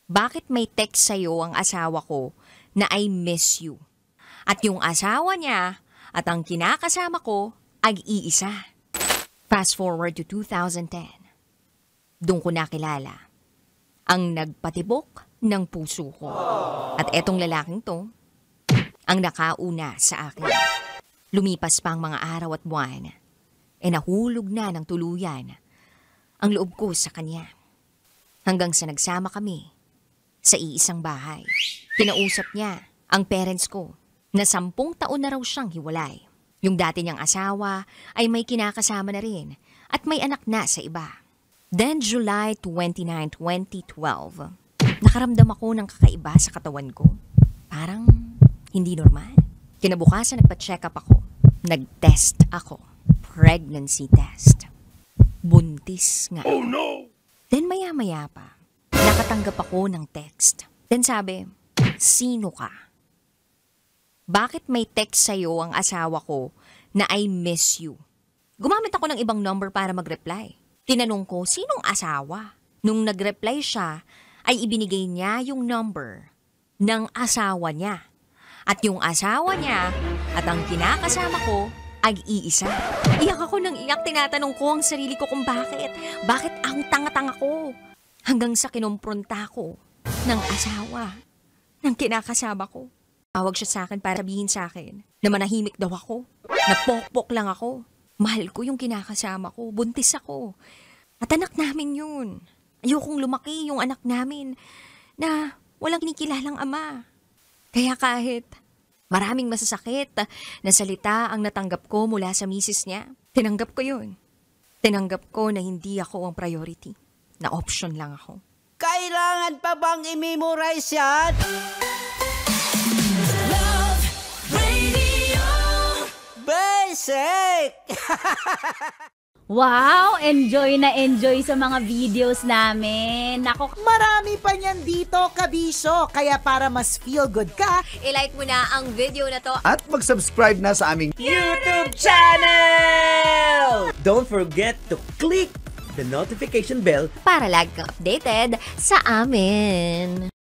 Bakit may text sa'yo ang asawa ko na I miss you? At yung asawa niya at ang kinakasama ko ay iisa. Fast forward to 2010. Doon ko nakilala ang nagpatibok ng puso ko. At etong lalaking to, ang nakauna sa akin. Lumipas pa ang mga araw at buwan, nahulog na ng tuluyan ang loob ko sa kanya. Hanggang sa nagsama kami sa iisang bahay. Kinausap niya ang parents ko na 10 taon na raw siyang hiwalay. Yung dati niyang asawa ay may kinakasama na rin at may anak na sa iba. Then July 29, 2012, nakaramdam ako ng kakaiba sa katawan ko. Parang hindi normal. Kinabukasan nagpa-check up ako. Nag-test ako. Pregnancy test. Buntis nga. Oh no! Then maya-maya pa, nakatanggap ako ng text. Then sabi, sino ka? Bakit may text sa'yo ang asawa ko na I miss you? Gumamit ako ng ibang number para mag-reply. Tinanong ko, sinong asawa? Nung nag-reply siya, ay ibinigay niya yung number ng asawa niya. At yung asawa niya at ang kinakasama ko ay iisa. Iyak ako ng iyak, tinatanong ko ang sarili ko kung bakit. Bakit ang tanga-tanga ko? Hanggang sa kinumpronta ko ng asawa ng kinakasama ko. Tawag siya sa akin para sabihin sa akin na manahimik daw ako. Napokpok lang ako. Mahal ko yung kinakasama ko. Buntis ako. At anak namin yun. Ayokong lumaki yung anak namin na walang kinikilalang ama. Kaya kahit maraming masasakit na salita ang natanggap ko mula sa misis niya, tinanggap ko yun. Tinanggap ko na hindi ako ang priority. Na option lang ako. Kailangan pa bang i-memorize yan? Love Radio. Basic! Wow! Enjoy na enjoy sa mga videos namin. Nako, Marami pa niyan dito, kabisyo. Kaya para mas feel good ka, I-like mo na ang video na to. At mag-subscribe na sa aming YouTube channel! Don't forget to click the notification bell Para lagi kang updated sa amin.